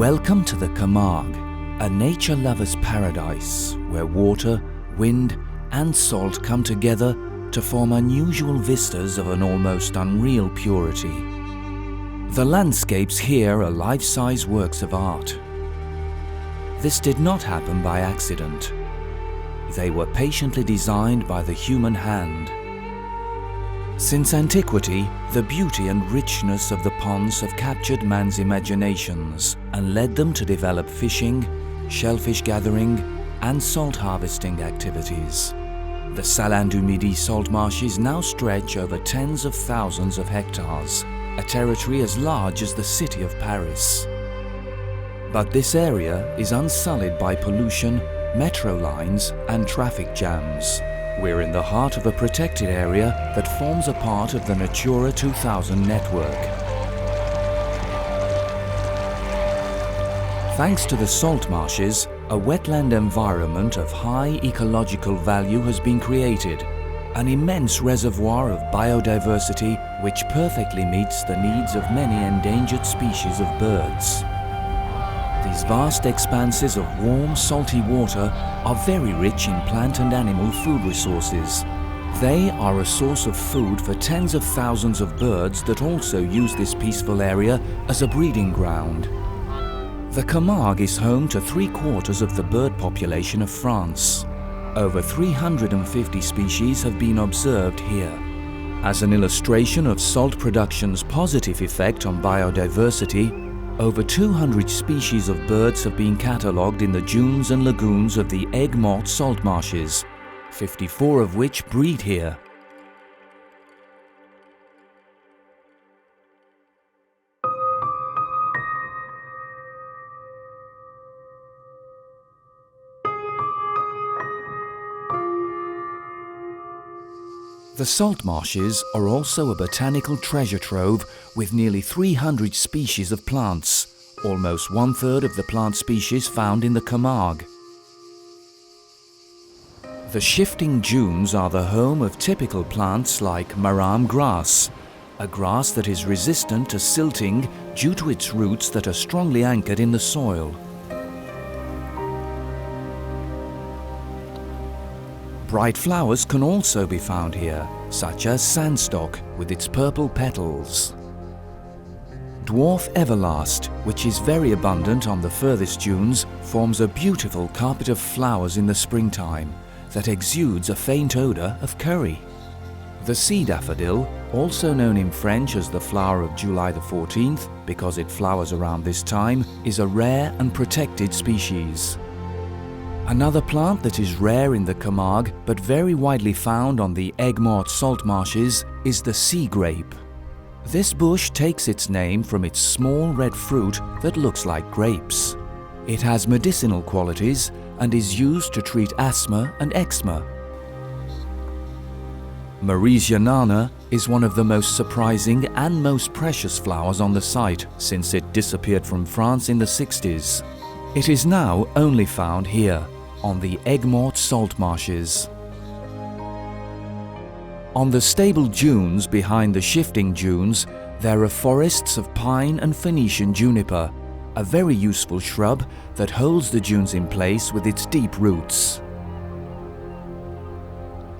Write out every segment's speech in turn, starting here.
Welcome to the Camargue, a nature lover's paradise where water, wind and salt come together to form unusual vistas of an almost unreal purity. The landscapes here are life-size works of art. This did not happen by accident. They were patiently designed by the human hand. Since antiquity, the beauty and richness of the ponds have captured man's imaginations and led them to develop fishing, shellfish gathering and salt harvesting activities. The Salins du Midi salt marshes now stretch over tens of thousands of hectares, a territory as large as the city of Paris. But this area is unsullied by pollution, metro lines and traffic jams. We're in the heart of a protected area that forms a part of the Natura 2000 network. Thanks to the salt marshes, a wetland environment of high ecological value has been created, an immense reservoir of biodiversity which perfectly meets the needs of many endangered species of birds. These vast expanses of warm, salty water are very rich in plant and animal food resources. They are a source of food for tens of thousands of birds that also use this peaceful area as a breeding ground. The Camargue is home to 3/4 of the bird population of France. Over 350 species have been observed here. As an illustration of salt production's positive effect on biodiversity, over 200 species of birds have been catalogued in the dunes and lagoons of the Aigues-Mortes salt marshes, 54 of which breed here. The salt marshes are also a botanical treasure trove with nearly 300 species of plants, almost 1/3 of the plant species found in the Camargue. The shifting dunes are the home of typical plants like marram grass, a grass that is resistant to silting due to its roots that are strongly anchored in the soil. Bright flowers can also be found here, such as sandstock with its purple petals. Dwarf everlast, which is very abundant on the furthest dunes, forms a beautiful carpet of flowers in the springtime that exudes a faint odour of curry. The sea daffodil, also known in French as the flower of July the 14th because it flowers around this time, is a rare and protected species. Another plant that is rare in the Camargue but very widely found on the Aigues-Mortes salt marshes is the sea grape. This bush takes its name from its small red fruit that looks like grapes. It has medicinal qualities and is used to treat asthma and eczema. Marisianana is one of the most surprising and most precious flowers on the site since it disappeared from France in the 60s. It is now only found here, on the Aigues-Mortes salt marshes. On the stable dunes behind the shifting dunes, there are forests of pine and Phoenician juniper, a very useful shrub that holds the dunes in place with its deep roots.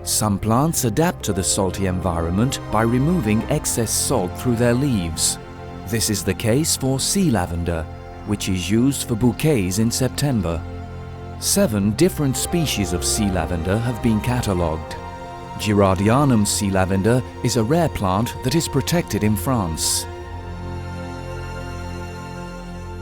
Some plants adapt to the salty environment by removing excess salt through their leaves. This is the case for sea lavender, which is used for bouquets in September. 7 different species of sea lavender have been catalogued. Girardianum sea lavender is a rare plant that is protected in France.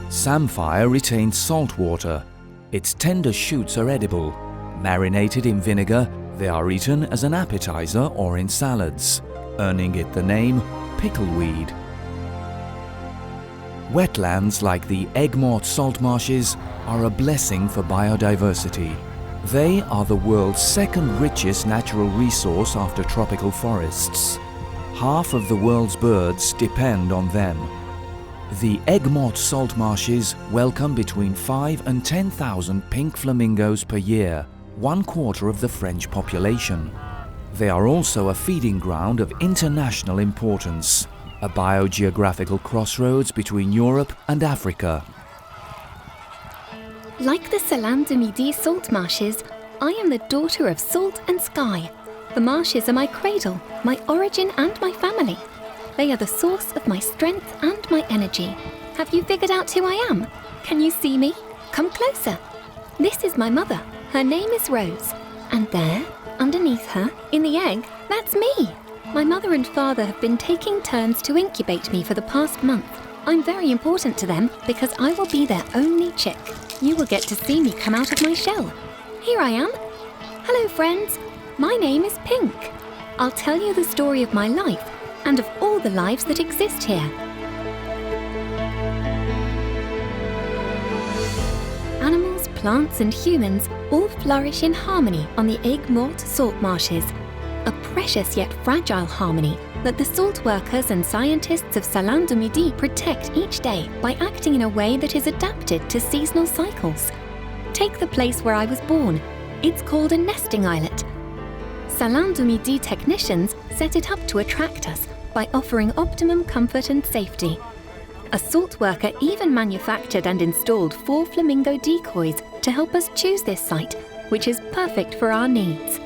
Samphire retains salt water. Its tender shoots are edible. Marinated in vinegar, they are eaten as an appetizer or in salads, earning it the name pickleweed. Wetlands like the Aigues-Mortes salt marshes are a blessing for biodiversity. They are the world's second richest natural resource after tropical forests. Half of the world's birds depend on them. The Aigues-Mortes salt marshes welcome between 5,000 and 10,000 pink flamingos per year, 1/4 of the French population. They are also a feeding ground of international importance, a biogeographical crossroads between Europe and Africa. Like the Salins Group salt marshes, I am the daughter of salt and sky. The marshes are my cradle, my origin and my family. They are the source of my strength and my energy. Have you figured out who I am? Can you see me? Come closer. This is my mother. Her name is Rose. And there, underneath her, in the egg, that's me. My mother and father have been taking turns to incubate me for the past month. I'm very important to them because I will be their only chick. You will get to see me come out of my shell. Here I am. Hello, friends. My name is Pink. I'll tell you the story of my life and of all the lives that exist here. Animals, plants and humans all flourish in harmony on the Aigues-Mortes salt marshes. A precious yet fragile harmony that the salt workers and scientists of Salins Group protect each day by acting in a way that is adapted to seasonal cycles. Take the place where I was born. It's called a nesting islet. Salins Group technicians set it up to attract us by offering optimum comfort and safety. A salt worker even manufactured and installed 4 flamingo decoys to help us choose this site, which is perfect for our needs.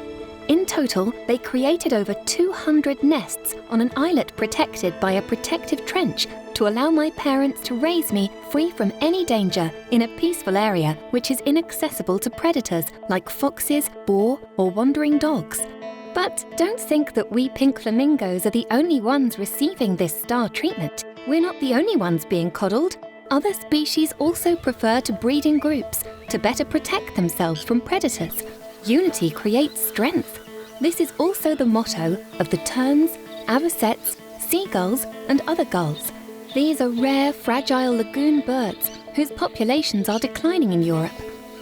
In total, they created over 200 nests on an islet protected by a protective trench to allow my parents to raise me free from any danger in a peaceful area which is inaccessible to predators like foxes, boar, or wandering dogs. But don't think that we pink flamingos are the only ones receiving this star treatment. We're not the only ones being coddled. Other species also prefer to breed in groups to better protect themselves from predators. Unity creates strength. This is also the motto of the terns, avocets, seagulls and other gulls. These are rare, fragile lagoon birds whose populations are declining in Europe.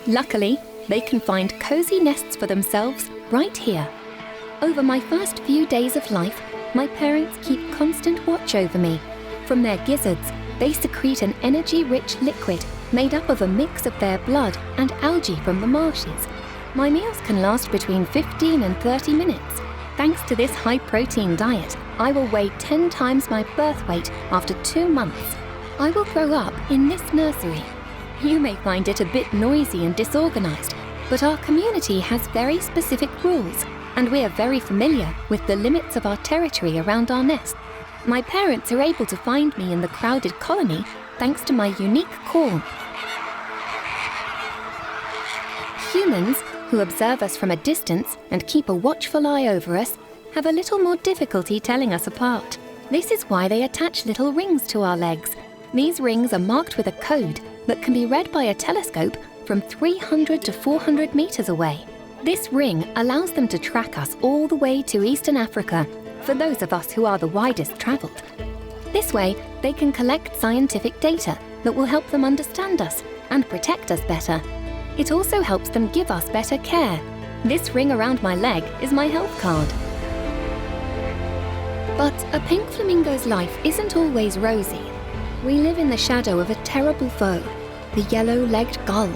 Luckily, they can find cosy nests for themselves right here. Over my first few days of life, my parents keep constant watch over me. From their gizzards, they secrete an energy-rich liquid made up of a mix of their blood and algae from the marshes. My meals can last between 15 and 30 minutes. Thanks to this high-protein diet, I will weigh 10 times my birth weight after 2 months. I will grow up in this nursery. You may find it a bit noisy and disorganized, but our community has very specific rules, and we are very familiar with the limits of our territory around our nest. My parents are able to find me in the crowded colony thanks to my unique call. Humans, who observe us from a distance and keep a watchful eye over us, have a little more difficulty telling us apart. This is why they attach little rings to our legs. These rings are marked with a code that can be read by a telescope from 300 to 400 meters away. This ring allows them to track us all the way to Eastern Africa, for those of us who are the widest traveled. This way, they can collect scientific data that will help them understand us and protect us better. It also helps them give us better care. This ring around my leg is my health card. But a pink flamingo's life isn't always rosy. We live in the shadow of a terrible foe, the yellow-legged gull.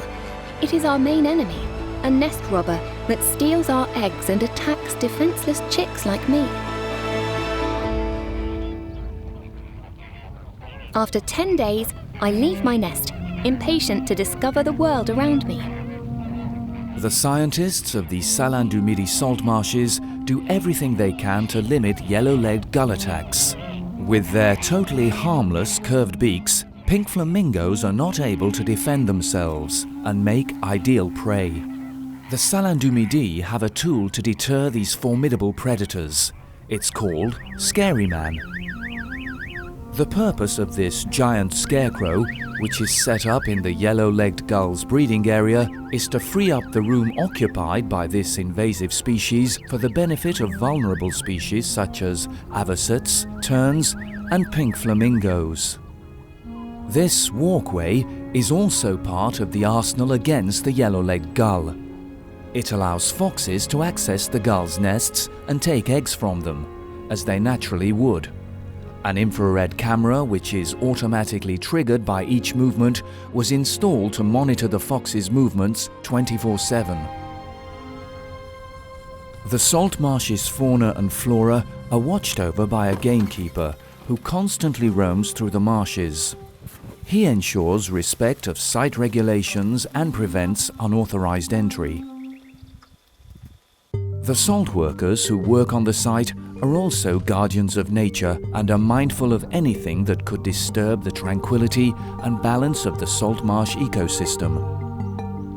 It is our main enemy, a nest robber that steals our eggs and attacks defenseless chicks like me. After 10 days, I leave my nest, impatient to discover the world around me. The scientists of the Salins Group salt marshes do everything they can to limit yellow-legged gull attacks. With their totally harmless curved beaks, pink flamingos are not able to defend themselves and make ideal prey. The Salins Group have a tool to deter these formidable predators. It's called Scary Man. The purpose of this giant scarecrow, which is set up in the yellow-legged gull's breeding area, is to free up the room occupied by this invasive species for the benefit of vulnerable species such as avocets, terns, and pink flamingos. This walkway is also part of the arsenal against the yellow-legged gull. It allows foxes to access the gull's nests and take eggs from them, as they naturally would. An infrared camera, which is automatically triggered by each movement, was installed to monitor the fox's movements 24/7. The salt marshes' fauna and flora are watched over by a gamekeeper who constantly roams through the marshes. He ensures respect of site regulations and prevents unauthorized entry. The salt workers who work on the site are also guardians of nature and are mindful of anything that could disturb the tranquility and balance of the salt marsh ecosystem.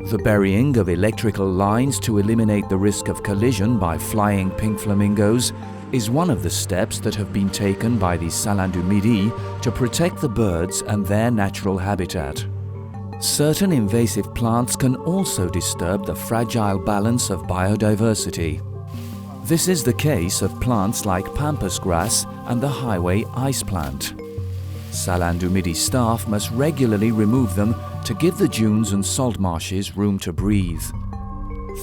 The burying of electrical lines to eliminate the risk of collision by flying pink flamingos is one of the steps that have been taken by the Salins du Midi to protect the birds and their natural habitat. Certain invasive plants can also disturb the fragile balance of biodiversity. This is the case of plants like pampas grass and the highway ice plant. Salins du Midi staff must regularly remove them to give the dunes and salt marshes room to breathe.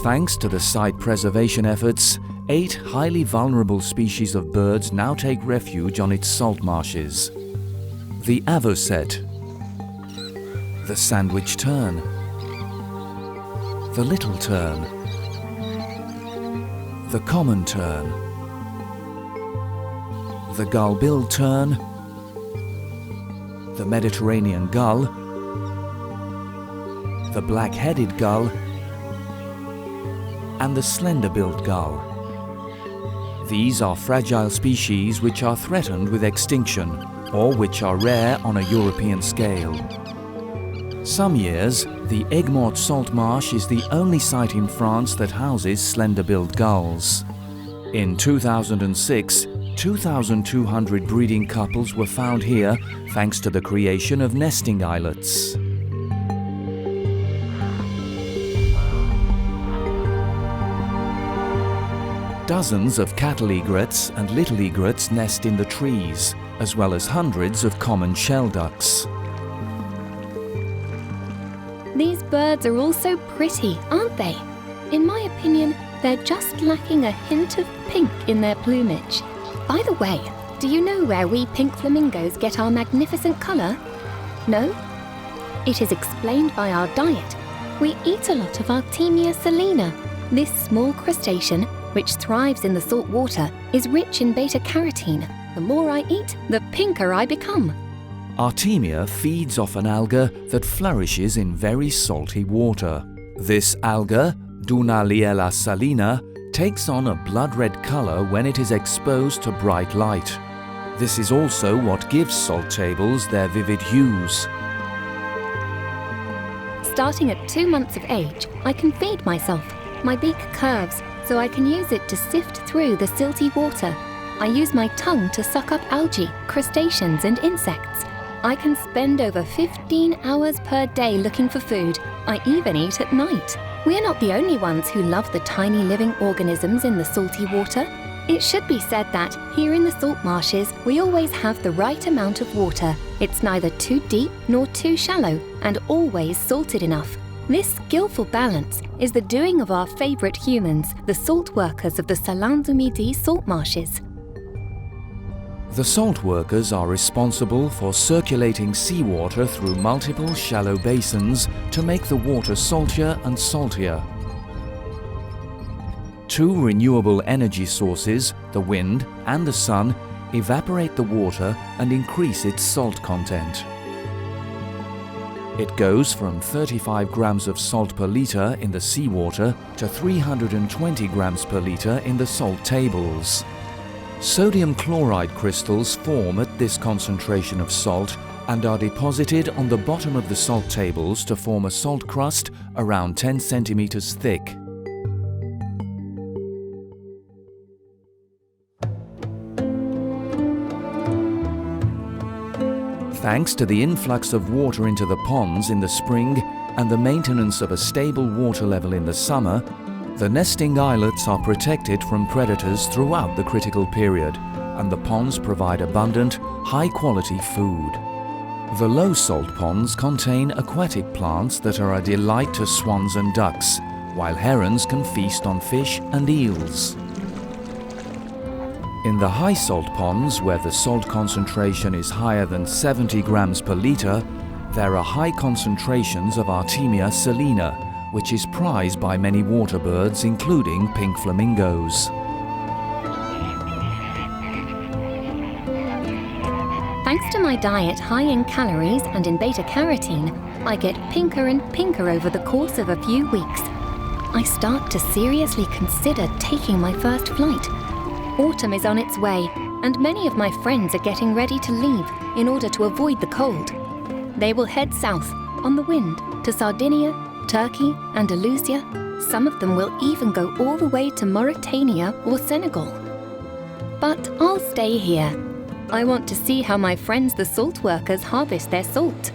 Thanks to the site preservation efforts, 8 highly vulnerable species of birds now take refuge on its salt marshes. The avocet, the sandwich tern, the little tern, the common tern, the gull-billed tern, the Mediterranean gull, the black-headed gull, and the slender-billed gull. These are fragile species which are threatened with extinction or which are rare on a European scale. Some years, the Aigues-Mortes salt marsh is the only site in France that houses slender-billed gulls. In 2006, 2,200 breeding couples were found here thanks to the creation of nesting islets. Dozens of cattle egrets and little egrets nest in the trees, as well as hundreds of common shell ducks. These birds are all so pretty, aren't they? In my opinion, they're just lacking a hint of pink in their plumage. By the way, do you know where we pink flamingos get our magnificent colour? No? It is explained by our diet. We eat a lot of Artemia salina. This small crustacean, which thrives in the salt water, is rich in beta-carotene. The more I eat, the pinker I become. Artemia feeds off an alga that flourishes in very salty water. This alga, Dunaliella salina, takes on a blood-red colour when it is exposed to bright light. This is also what gives salt tables their vivid hues. Starting at 2 months of age, I can feed myself. My beak curves, so I can use it to sift through the silty water. I use my tongue to suck up algae, crustaceans and insects. I can spend over 15 hours per day looking for food. I even eat at night. We are not the only ones who love the tiny living organisms in the salty water. It should be said that here in the salt marshes, we always have the right amount of water. It's neither too deep nor too shallow, and always salted enough. This skillful balance is the doing of our favourite humans, the salt workers of the Salins du Midi salt marshes. The salt workers are responsible for circulating seawater through multiple shallow basins to make the water saltier and saltier. 2 renewable energy sources, the wind and the sun, evaporate the water and increase its salt content. It goes from 35 grams of salt per litre in the seawater to 320 grams per litre in the salt tables. Sodium chloride crystals form at this concentration of salt and are deposited on the bottom of the salt tables to form a salt crust around 10 centimeters thick. Thanks to the influx of water into the ponds in the spring and the maintenance of a stable water level in the summer, the nesting islets are protected from predators throughout the critical period, and the ponds provide abundant, high-quality food. The low salt ponds contain aquatic plants that are a delight to swans and ducks, while herons can feast on fish and eels. In the high salt ponds, where the salt concentration is higher than 70 grams per litre, there are high concentrations of Artemia salina, which is prized by many water birds, including pink flamingos. Thanks to my diet high in calories and in beta-carotene, I get pinker and pinker over the course of a few weeks. I start to seriously consider taking my first flight. Autumn is on its way, and many of my friends are getting ready to leave in order to avoid the cold. They will head south, on the wind, to Sardinia, Turkey, Andalusia. Some of them will even go all the way to Mauritania or Senegal. But I'll stay here. I want to see how my friends the salt workers harvest their salt.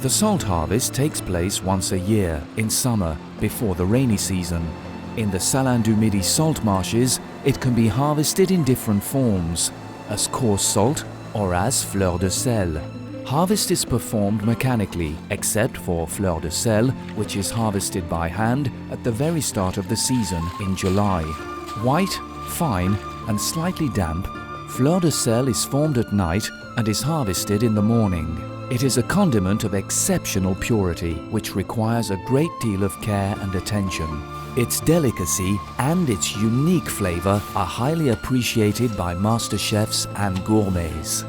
The salt harvest takes place once a year, in summer, before the rainy season. In the Salins salt marshes, it can be harvested in different forms, as coarse salt or as fleur de sel. Harvest is performed mechanically, except for fleur de sel, which is harvested by hand at the very start of the season in July. White, fine, and slightly damp, fleur de sel is formed at night and is harvested in the morning. It is a condiment of exceptional purity, which requires a great deal of care and attention. Its delicacy and its unique flavor are highly appreciated by master chefs and gourmets.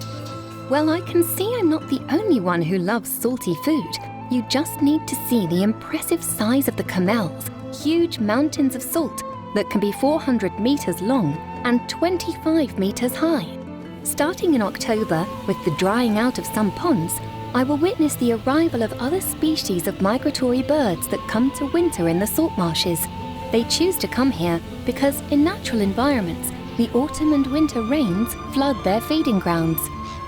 Well, I can see I'm not the only one who loves salty food. You just need to see the impressive size of the camels, huge mountains of salt that can be 400 meters long and 25 meters high. Starting in October, with the drying out of some ponds, I will witness the arrival of other species of migratory birds that come to winter in the salt marshes. They choose to come here because in natural environments, the autumn and winter rains flood their feeding grounds.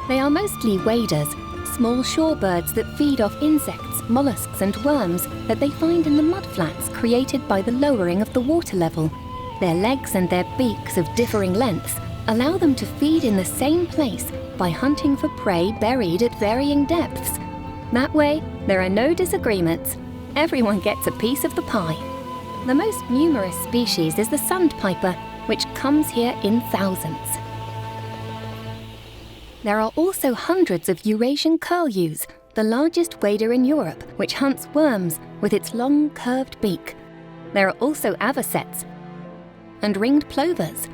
They are mostly waders, small shorebirds that feed off insects, mollusks and worms that they find in the mudflats created by the lowering of the water level. Their legs and their beaks of differing lengths allow them to feed in the same place by hunting for prey buried at varying depths. That way, there are no disagreements. Everyone gets a piece of the pie. The most numerous species is the sandpiper, which comes here in thousands. There are also hundreds of Eurasian curlews, the largest wader in Europe, which hunts worms with its long, curved beak. There are also avocets and ringed plovers.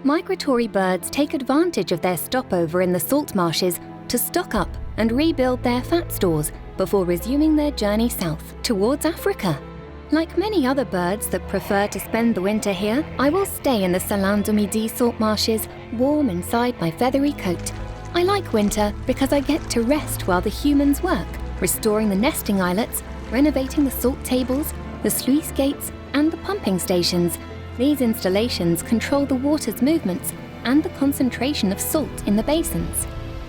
Migratory birds take advantage of their stopover in the salt marshes to stock up and rebuild their fat stores before resuming their journey south towards Africa. Like many other birds that prefer to spend the winter here, I will stay in the Salins salt marshes, warm inside my feathery coat. I like winter because I get to rest while the humans work, restoring the nesting islets, renovating the salt tables, the sluice gates, and the pumping stations. These installations control the water's movements and the concentration of salt in the basins.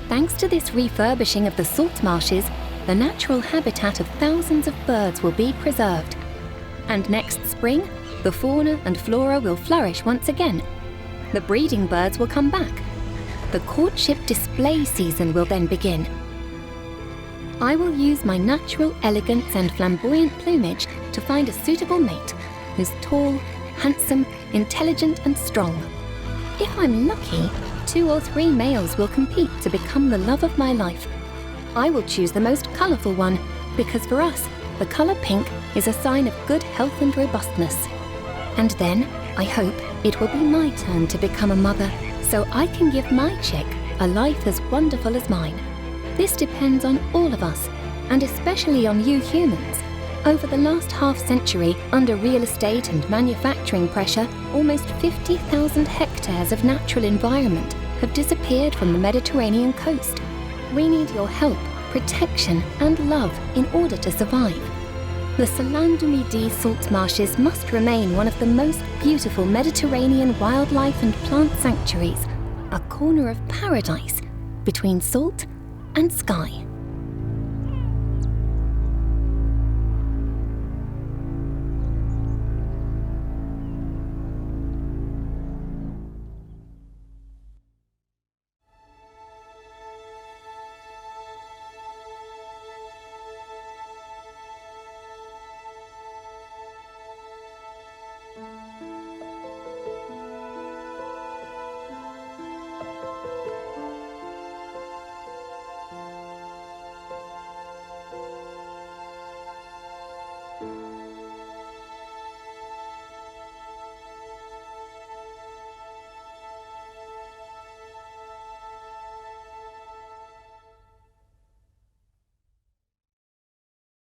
Thanks to this refurbishing of the salt marshes, the natural habitat of thousands of birds will be preserved. And next spring, the fauna and flora will flourish once again. The breeding birds will come back. The courtship display season will then begin. I will use my natural elegance and flamboyant plumage to find a suitable mate who's tall, handsome, intelligent and strong. If I'm lucky, 2 or 3 males will compete to become the love of my life. I will choose the most colourful one because for us, the colour pink is a sign of good health and robustness. And then, I hope, it will be my turn to become a mother, so I can give my chick a life as wonderful as mine. This depends on all of us, and especially on you humans. Over the last half-century, under real estate and manufacturing pressure, almost 50,000 hectares of natural environment have disappeared from the Mediterranean coast. We need your help, protection and love in order to survive. The Salins salt marshes must remain one of the most beautiful Mediterranean wildlife and plant sanctuaries, a corner of paradise between salt and sky.